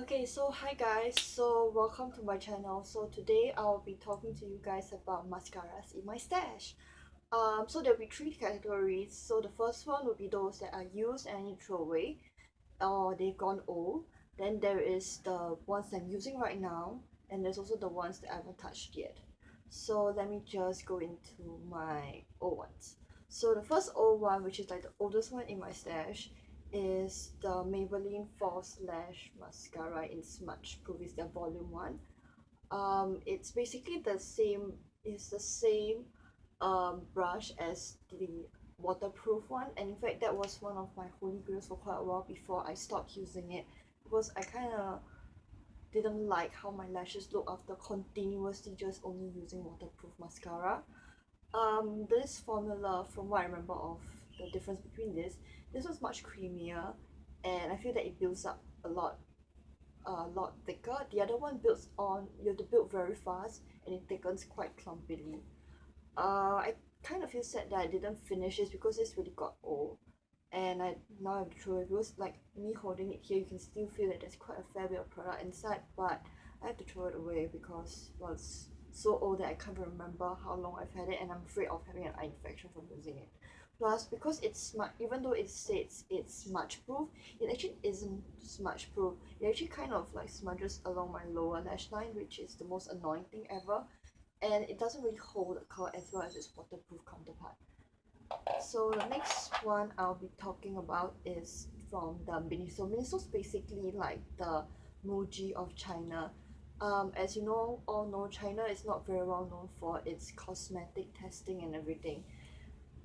Okay, so hi guys, so welcome to my channel. So today I'll be talking to you guys about mascaras in my stash. So there'll be three categories. So the first one will be those that are used and I need to throw away or they've gone old. Then there is the ones that I'm using right now, and there's also the ones that I haven't touched yet. So let me just go into my old ones. So the first old one, which is like the oldest one in my stash, is the Maybelline False Lash Mascara in Smudgeproof. Is their volume one. It's basically the same. It's the same brush as the waterproof one, and in fact that was one of my holy grails for quite a while before I stopped using it, because I kind of didn't like how my lashes look after continuously just only using waterproof mascara. This formula, from what I remember of the difference between this was much creamier, and I feel that it builds up a lot thicker. The other one builds on, you have to build very fast and it thickens quite clumpily. I kind of feel sad that I didn't finish this because this really got old, and I now have to throw it because like me holding it here, you can still feel that there's quite a fair bit of product inside, but I have to throw it away because, well, it's so old that I can't remember how long I've had it, and I'm afraid of having an eye infection from using it. Plus, because it's smart, even though it says it's smudge proof, it actually isn't smudge proof. It actually kind of like smudges along my lower lash line, which is the most annoying thing ever, and it doesn't really hold the color as well as its waterproof counterpart. So the next one I'll be talking about is from the Miniso. Miniso is basically like the Muji of China. As you know, all know, China is not very well known for its cosmetic testing and everything.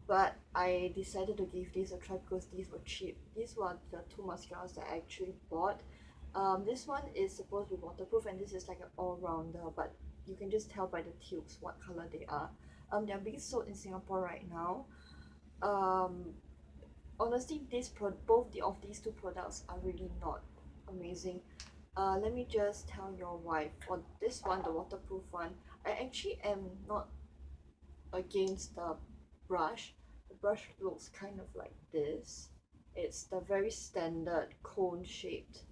But I decided to give these a try because these were cheap. These were the two mascaras that I actually bought. This one is supposed to be waterproof, and this is like an all-rounder, but you can just tell by the tubes what color they are. They're being sold in Singapore right now. um Honestly, both of these two products are really not amazing. Let me just tell you why. For this one, the waterproof one, I actually am not against the brush. The brush looks kind of like this. It's the very standard cone shaped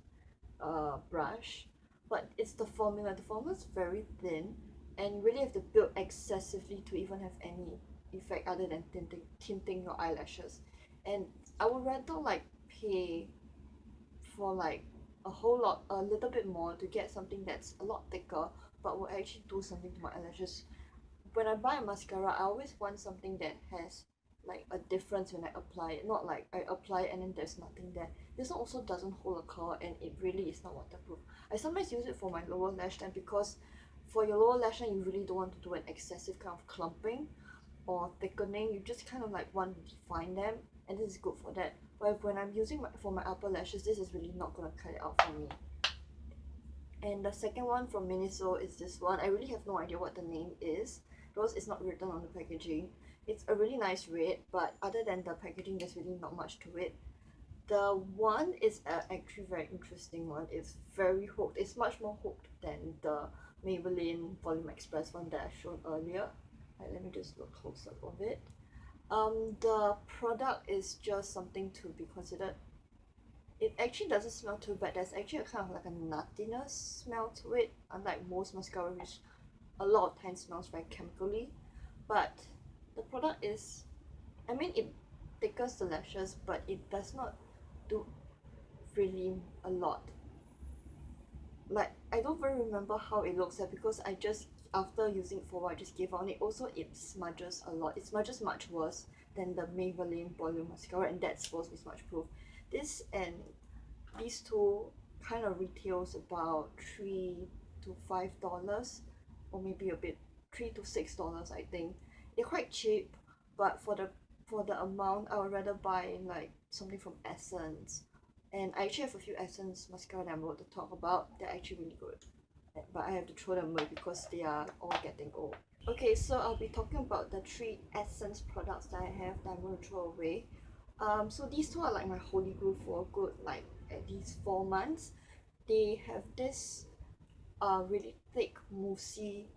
brush, but it's the formula is very thin, and you really have to build excessively to even have any effect other than tinting your eyelashes. And I would rather like pay for like a little bit more to get something that's a lot thicker but will actually do something to my eyelashes. When I buy a mascara, I always want something that has like a difference when I apply it, not like I apply it and then there's nothing there. This one also doesn't hold a color, and it really is not waterproof. I sometimes use it for my lower lash line because for your lower lash line, you really don't want to do an excessive kind of clumping or thickening. You just kind of like want to define them, and this is good for that. But when I'm using for my upper lashes, this is really not going to cut it out for me. And the second one from Miniso is this one. I really have no idea what the name is because it's not written on the packaging. It's a really nice red, but other than the packaging, there's really not much to it. The one is actually very interesting one. It's very hooked. It's much more hooked than the Maybelline Volume Express one that I showed earlier. Right, let me just look closer of it. The product is just something to be considered. It actually doesn't smell too bad. There's actually a kind of like a nuttiness smell to it, unlike most mascara, which a lot of times smells very chemically. But the product is, I mean, it thickens the lashes, but it does not do really a lot. Like, I don't very remember how it looks like because I just, after using it for a while, I just gave up on it. Also, it smudges a lot. It smudges much worse than the Maybelline Volume Mascara, and that's supposed to be smudge proof. This and these two kind of retails about $3 to $5, or maybe a bit $3 to $6, I think. They're quite cheap, but for the amount, I would rather buy like something from Essence. And I actually have a few Essence mascara that I'm about to talk about. They're actually really good, but I have to throw them away because they are all getting old. Okay, so I'll be talking about the three Essence products that I have that I'm going to throw away. So these two are like my holy grail for a good like at least 4 months. They have this really thick moussey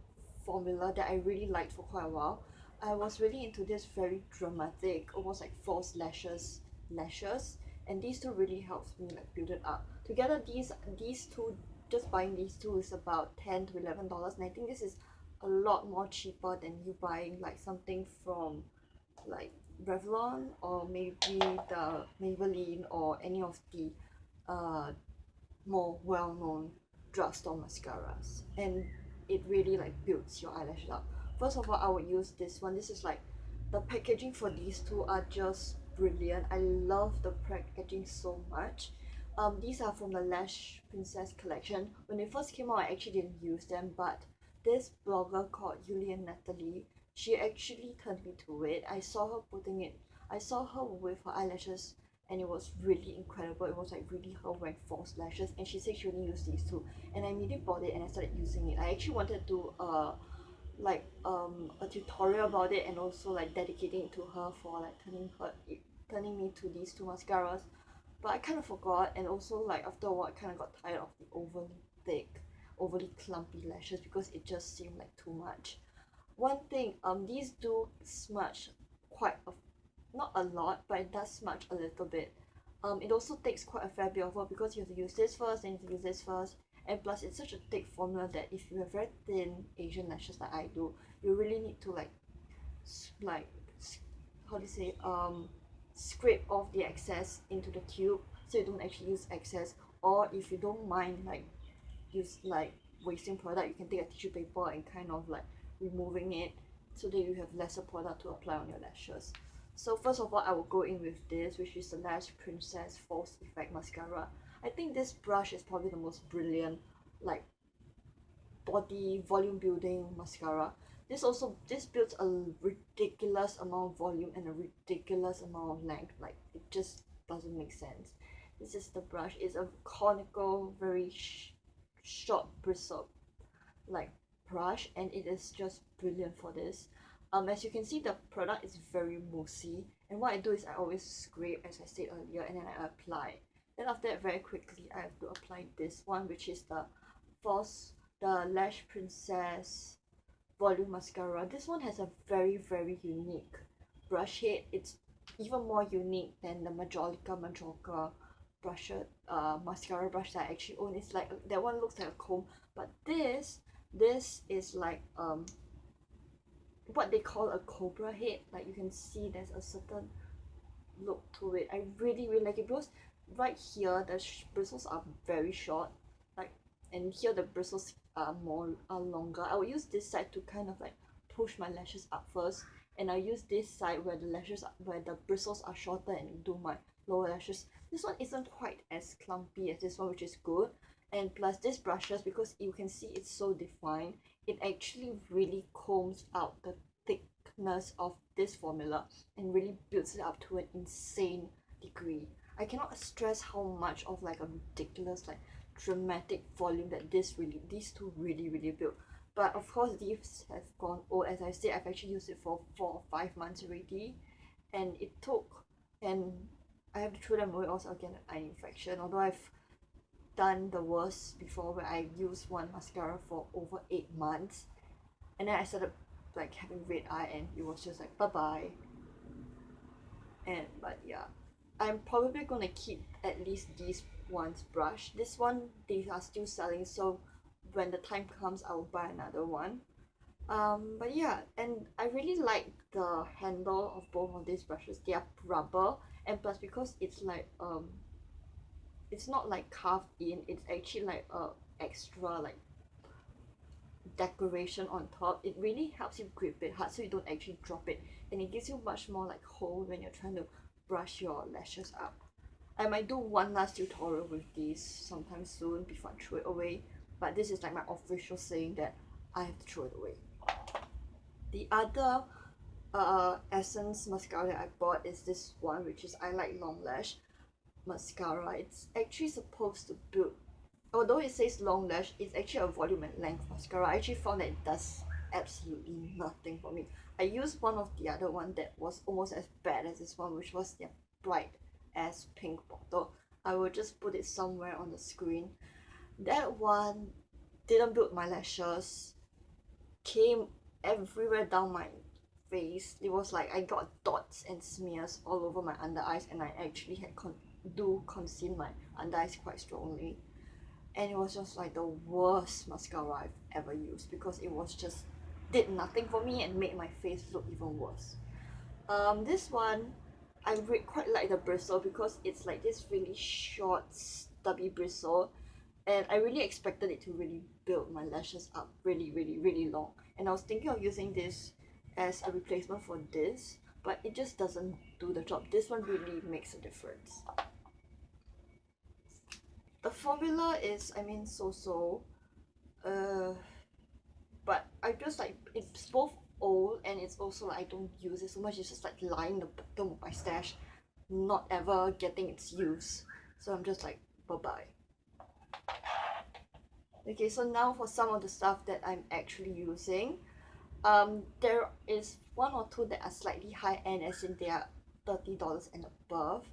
formula that I really liked for quite a while. I was really into this very dramatic, almost like false lashes, and these two really helps me like build it up. Together, these two, just buying these two is about $10 to $11, and I think this is a lot more cheaper than you buying like something from like Revlon or maybe the Maybelline or any of the uh more well-known drugstore mascaras, and it really like builds your eyelashes up. First of all, I would use this one. This is like the packaging for these two are just brilliant. I love the packaging so much. These are from the Lash Princess collection. When they first came out, I actually didn't use them, but this blogger called Yulia Natalie, she actually turned me to it. I saw her putting it. I saw her with her eyelashes, and it was really incredible. It was like really her wearing false lashes, and she said she only used these two, and I immediately bought it and I started using it. I actually wanted to a tutorial about it, and also like dedicating it to her for like turning me to these two mascaras, but I kind of forgot, and also like after a while I kind of got tired of the overly thick, overly clumpy lashes because it just seemed like too much. One thing, these do smudge quite a, not a lot, but it does smudge a little bit. It also takes quite a fair bit of work because you have to use this first, then you have to use this first, and plus it's such a thick formula that if you have very thin Asian lashes like I do, you really need to like how do you say, scrape off the excess into the tube so you don't actually use excess. Or if you don't mind wasting product, you can take a tissue paper and kind of like removing it so that you have lesser product to apply on your lashes. So first of all, I will go in with this, which is the Lash Princess False Effect Mascara. I think this brush is probably the most brilliant like body volume building mascara. This builds a ridiculous amount of volume and a ridiculous amount of length. Like it just doesn't make sense. This is the brush. It's a conical, very short bristle like brush, and it is just brilliant for this. As you can see, the product is very moussey, and what I do is I always scrape, as I said earlier, and then I apply. Then after that, very quickly, I have to apply this one, which is the Lash Princess Volume Mascara. This one has a very unique brush head. It's even more unique than the Majolica mascara brush that I actually own. It's like that one looks like a comb, but this is like what they call a cobra head. Like you can see there's a certain look to it. I really like it because right here the bristles are very short, like, and here the bristles are longer. I will use this side to kind of like push my lashes up first, and I use this side where the bristles are shorter and do my lower lashes. This one isn't quite as clumpy as this one, which is good. And plus this brushes, because you can see it's so defined, it actually really combs out the thickness of this formula and really builds it up to an insane degree. I cannot stress how much of like a ridiculous, like dramatic volume that these two really build. But of course these have gone old. As I said, I've actually used it for 4 or 5 months already, and I have to throw them away also again, an eye infection. Although I've done the worst before, where I used one mascara for over 8 months, and then I started like having red eye, and it was just like bye bye. But yeah, I'm probably gonna keep at least these ones brush. This one they are still selling, so when the time comes I will buy another one. But yeah, and I really like the handle of both of these brushes. They are rubber, and plus because it's like it's not like carved in, it's actually like a extra like decoration on top. It really helps you grip it hard so you don't actually drop it, and it gives you much more like hold when you're trying to brush your lashes up. I might do one last tutorial with these sometime soon before I throw it away, but this is like my official saying that I have to throw it away. The other Essence mascara that I bought is this one, which is I Like Long Lash mascara. It's actually supposed to build, although it says long lash, it's actually a volume and length mascara. I actually found that it does absolutely nothing for me. I used one of the other one that was almost as bad as this one, which was their bright ass pink bottle. I will just put it somewhere on the screen. That one didn't build my lashes, came everywhere down my face. It was like I got dots and smears all over my under eyes, and I actually had do conceal my under eyes quite strongly, and it was just like the worst mascara I've ever used because it was just did nothing for me and made my face look even worse. This one I quite like the bristle because it's like this really short stubby bristle, and I really expected it to really build my lashes up really long, and I was thinking of using this as a replacement for this, but it just doesn't do the job. This one really makes a difference. The formula is, I mean, so uh but I just like it's both old and it's also like I don't use it so much. It's just like lying the bottom of my stash, not ever getting its use, so I'm just like bye bye. Okay, so now for some of the stuff that I'm actually using. There is one or two that are slightly high end, as in they are $30 and above.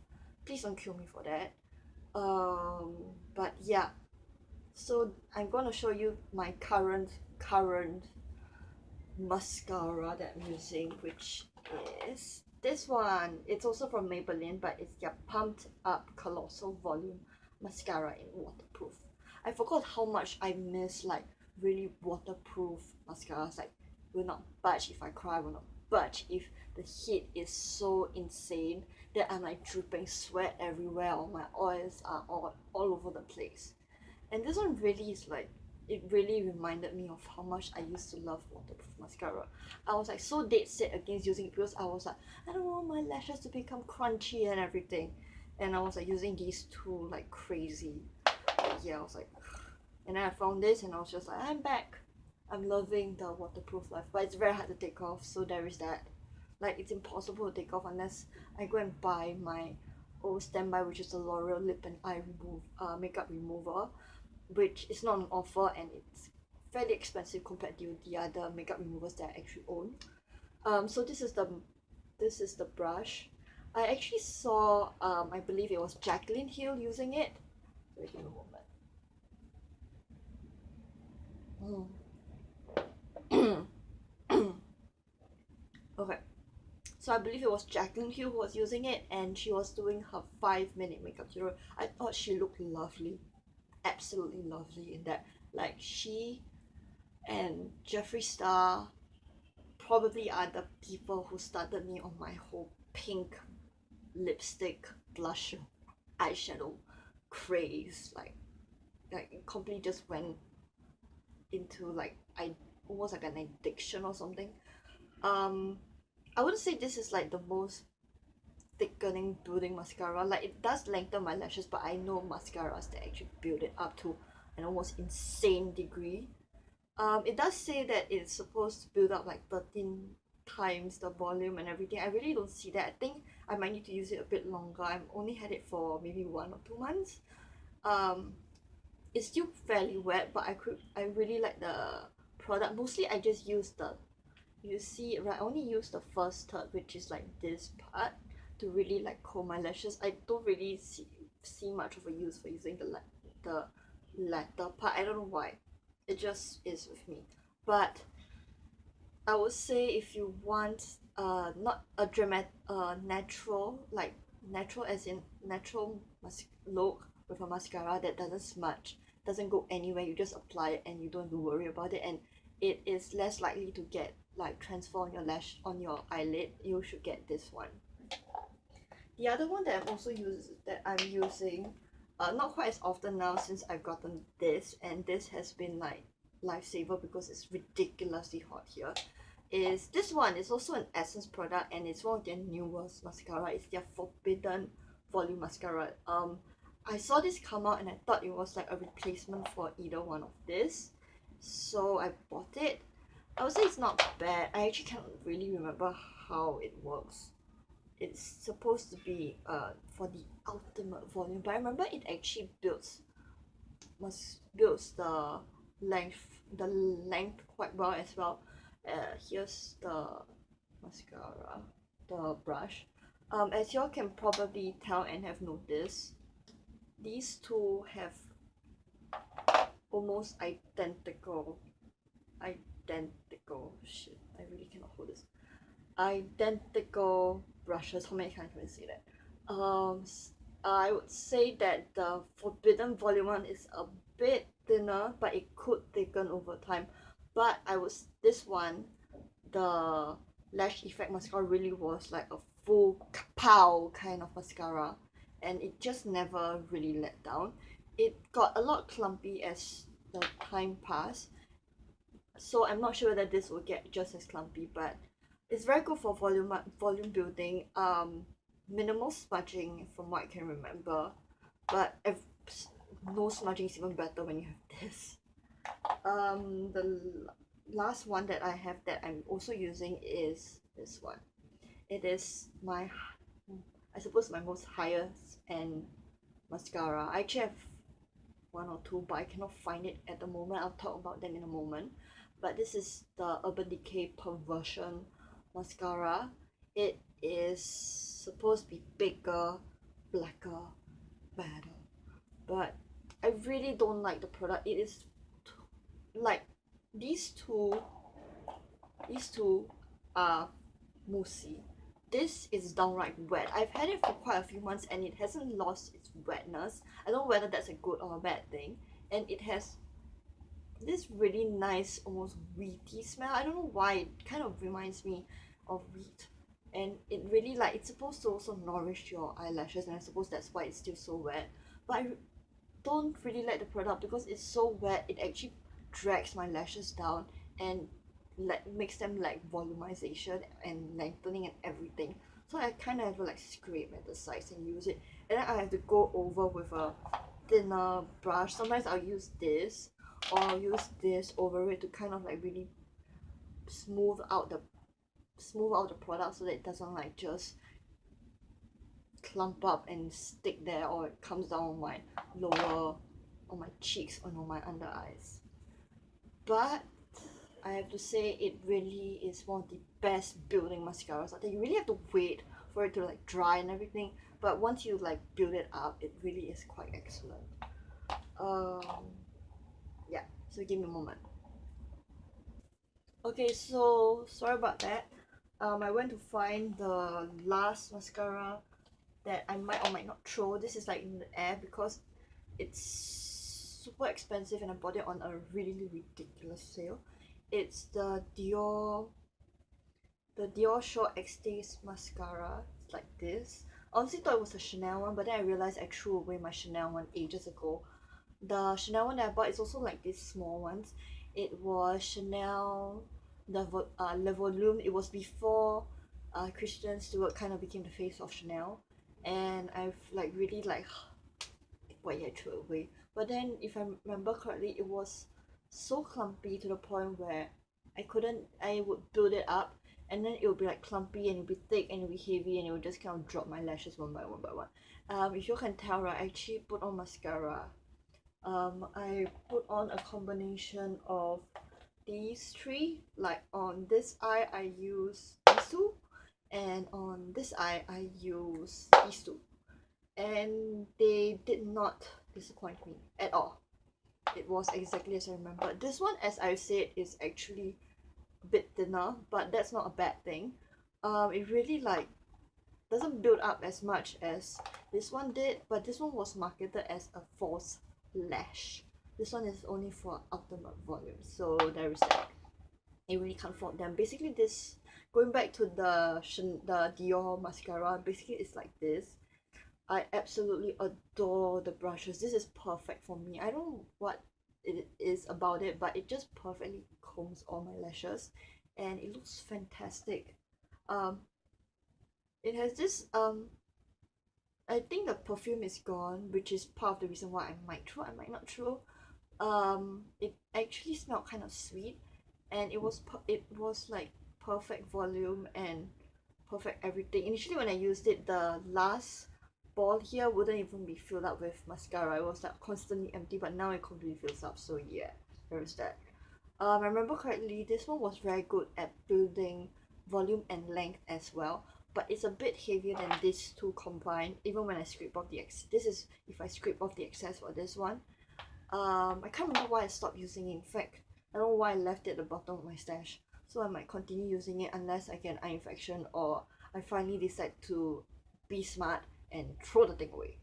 Please don't kill me for that. But yeah, so I'm gonna show you my current mascara that I'm using, which is this one. It's also from Maybelline, but it's their pumped up Colossal Volum mascara in waterproof. I forgot how much I miss like really waterproof mascaras. Like, will not budge if I cry, will not budge if the heat is so insane that I'm like dripping sweat everywhere, or my oils are all over the place. And this one really is like, it really reminded me of how much I used to love waterproof mascara. I was like so dead set against using it because I was like, I don't want my lashes to become crunchy and everything. And I was like using these two like crazy. But yeah, I was like, and then I found this and I was just like, I'm back. I'm loving the waterproof life, but it's very hard to take off, so there is that. Like, it's impossible to take off unless I go and buy my old standby, which is the L'Oreal lip and eye makeup remover, which is not on offer and it's fairly expensive compared to the other makeup removers that I actually own. So this is the brush. I actually saw I believe it was Jaclyn Hill using it. Wait a moment. Okay, so I believe it was Jaclyn Hill who was using it, and she was doing her 5-minute makeup tutorial. I thought she looked lovely, absolutely lovely in that. Like, she and Jeffree Star probably are the people who started me on my whole pink lipstick blush eyeshadow craze. Like it completely just went into like almost like an addiction or something. I wouldn't say this is like the most thickening building mascara. Like, it does lengthen my lashes, but I know mascaras that actually build it up to an almost insane degree. It does say that it's supposed to build up like 13 times the volume and everything. I really don't see that. I think I might need to use it a bit longer. I've only had it for maybe 1 or 2 months. It's still fairly wet, but I really like the product. Mostly I just use you see, right, I only use the first third, which is like this part, to really like comb my lashes. I don't really see much of a use for using the latter part. I don't know why. It just is with me. But I would say if you want not a natural, like natural as in natural look with a mascara that doesn't smudge, doesn't go anywhere, you just apply it and you don't have to worry about it, and it is less likely to get like transfer on your lash, on your eyelid, you should get this one. The other one that I'm using not quite as often now since I've gotten this, and this has been like lifesaver because it's ridiculously hot here, is this one. It's also an Essence product and it's one of their newest mascara. It's their Forbidden Volume Mascara. I saw this come out and I thought it was like a replacement for either one of this, so I bought it. I would say it's not bad. I actually can't really remember how it works. It's supposed to be for the ultimate volume, but I remember it actually builds the length quite well as well. Here's the mascara, the brush. As y'all can probably tell and have noticed, these two have almost identical shit, I really cannot hold this, identical brushes. How many times can I say that? I would say that the Forbidden Volume 1 is a bit thinner, but it could thicken over time. But this one, the Lash Effect Mascara really was like a full kapow kind of mascara, and it just never really let down. It got a lot clumpy as the time passed, so I'm not sure whether this will get just as clumpy, but it's very good for volume building, minimal smudging from what I can remember, but no smudging is even better when you have this. The last one that I have that I'm also using is this one. It is my, I suppose, my most highest end mascara. I actually have one or two, but I cannot find it at the moment. I'll talk about them in a moment. But this is the Urban Decay Perversion mascara. It is supposed to be bigger, blacker, better, but I really don't like the product. It is like these two are moussey. This is downright wet. I've had it for quite a few months and it hasn't lost its wetness. I don't know whether that's a good or a bad thing. And it has this really nice, almost wheaty smell. I don't know why. It kind of reminds me of wheat. And it really, like, it's supposed to also nourish your eyelashes, and I suppose that's why it's still so wet. But I don't really like the product because it's so wet. It actually drags my lashes down and makes them like volumization and lengthening and everything. So I kind of have to like scrape at the sides and use it, and then I have to go over with a thinner brush. Sometimes I'll use this, or I'll use this over it to kind of like really smooth out the product so that it doesn't like just clump up and stick there, or it comes down on my lower, on my cheeks or on my under eyes. But I have to say it really is one of the best building mascaras out there. You really have to wait for it to like dry and everything, but once you like build it up, it really is quite excellent. Yeah, so give me a moment. Okay, so sorry about that. I went to find the last mascara that I might or might not throw. This is like in the air because it's super expensive and I bought it on a really ridiculous sale. It's the Diorshow Extase mascara. It's like this. I honestly thought it was a Chanel one, but then I realized I threw away my Chanel one ages ago. The Chanel one that I bought is also like these small ones. It was Chanel Le Volum. It was before Christian Stewart kind of became the face of Chanel, and I've like really like what I threw away. But then if I remember correctly, it was so clumpy to the point where I would build it up and then it would be like clumpy and it would be thick and it would be heavy and it would just kind of drop my lashes one by one by one. If you can tell, right, I actually put on mascara. I put on a combination of these three. Like on this eye I use these two, and on this eye I use these two, and they did not disappoint me at all. It was exactly as I remember. This one, as I said, is actually a bit thinner, but that's not a bad thing. It really like doesn't build up as much as this one did, but this one was marketed as a false lash. This one is only for ultimate volume, so there is that. You really can't fault them. Basically, this, going back to the Dior mascara, basically it's like this. I absolutely adore the brushes. This is perfect for me. I don't know what it is about it, but it just perfectly combs all my lashes and it looks fantastic. It has this I think the perfume is gone, which is part of the reason why I might throw, I might not throw. It actually smelled kind of sweet, and it was like perfect volume and perfect everything. Initially when I used it, the last ball here wouldn't even be filled up with mascara. It was like constantly empty, but now it completely fills up, so yeah, there's that. I remember correctly, this one was very good at building volume and length as well, but it's a bit heavier than these two combined, even when I scrape off the excess. This is if I scrape off the excess for this one. I can't remember why I stopped using it. In fact, I don't know why I left it at the bottom of my stash, so I might continue using it unless I get an eye infection or I finally decide to be smart and throw the thing away.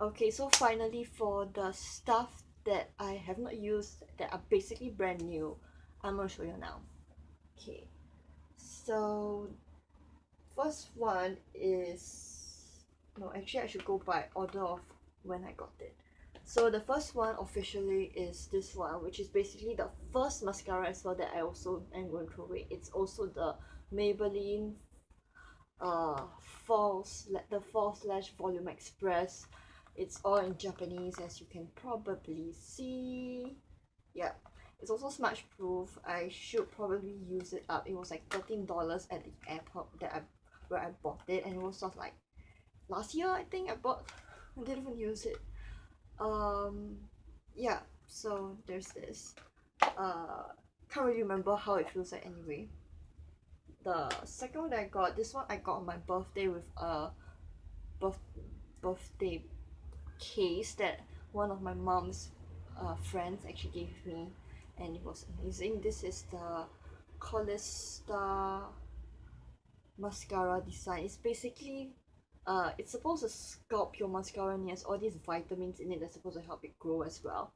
Okay, so finally for the stuff that I have not used that are basically brand new, I'm gonna show you now. Okay, so first one is, no, actually I should go by order of when I got it. So the first one officially is this one, which is basically the first mascara as well that I also am going to throw away. It's also the Maybelline the false lash volume express. It's all in Japanese, as you can probably see. Yeah, it's also smudge proof. I should probably use it up. It was like $13 at the airport where I bought it, and it was sort of like last year I think I didn't even use it. Yeah, so there's this. Can't really remember how it feels like anyway. The second one that I got, this one I got on my birthday with a birth birthday case that one of my mom's friends actually gave me, and it was amazing. This is the Collistar mascara design. It's basically it's supposed to sculpt your mascara, and it has all these vitamins in it that's supposed to help it grow as well.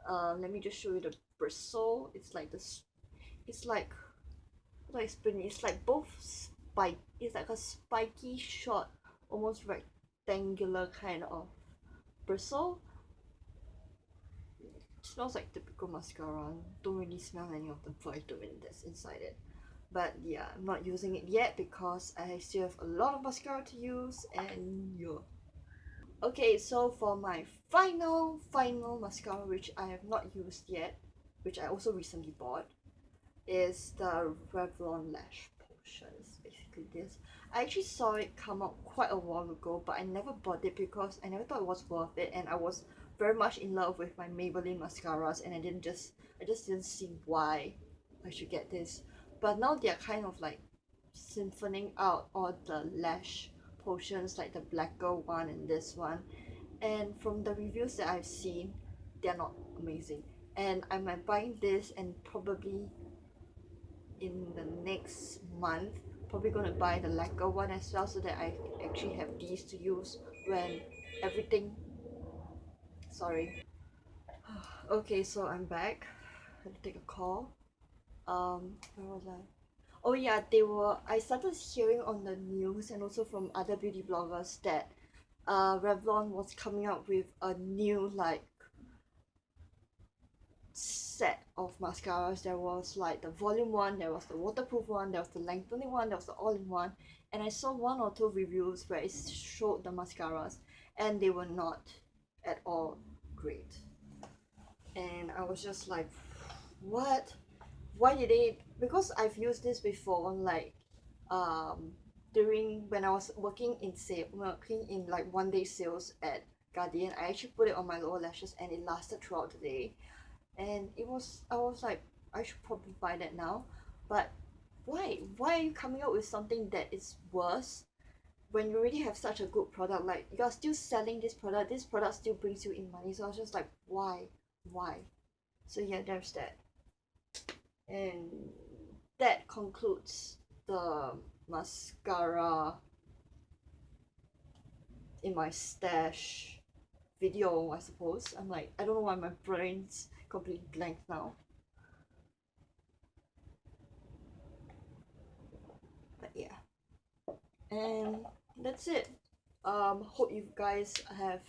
Let me just show you the bristle. It's like this. It's like, how do I explain it? It's like both spike. It's like a spiky, short, almost rectangular kind of bristle. It smells like typical mascara. Don't really smell any of the vitamin that's inside it. But yeah, I'm not using it yet because I still have a lot of mascara to use, and yeah. Okay, so for my final mascara, which I have not used yet, which I also recently bought, is the Revlon Lash Potions. Basically this. I actually saw it come out quite a while ago, but I never bought it because I never thought it was worth it, and I was very much in love with my Maybelline mascaras, and I just didn't see why I should get this. But now they're kind of like symphoning out all the lash potions, like the blacker one and this one, and from the reviews that I've seen, they're not amazing. And I'm like buying this, and probably in the next month, probably gonna buy the lacquer one as well, so that I actually have these to use when everything, sorry. Okay, so I'm back. I had to take a call. Where was I? Oh yeah, I started hearing on the news and also from other beauty bloggers that Revlon was coming out with a new like set of mascaras. There was like the volume one, there was the waterproof one, there was the lengthening one, there was the all-in-one, and I saw one or two reviews where it showed the mascaras, and they were not at all great. And I was just like, what? Why did they? Because I've used this before, like um during when I was working in like one day sales at Guardian. I actually put it on my lower lashes, and it lasted throughout the day, and I was like, I should probably buy that now. But why are you coming out with something that is worse when you already have such a good product? Like, you're still selling this product still brings you in money. So I was just like, why? So yeah, there's that. And that concludes the mascara in my stash video, I suppose. I'm like, I don't know why my brain's completely blank now. But yeah, and that's it. Hope you guys have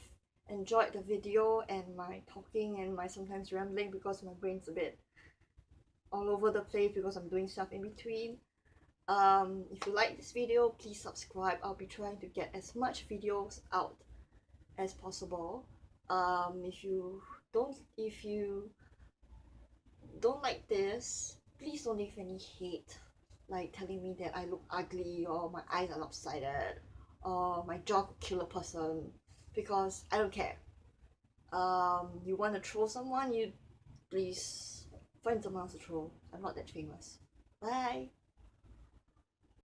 enjoyed the video and my talking and my sometimes rambling, because my brain's a bit all over the place because I'm doing stuff in between. If you like this video, please subscribe. I'll be trying to get as much videos out as possible. If you don't like this, please don't leave any hate, like telling me that I look ugly or my eyes are lopsided or my jaw could kill a person, because I don't care. You want to troll someone, you please find someone else to troll. I'm not that famous. Bye.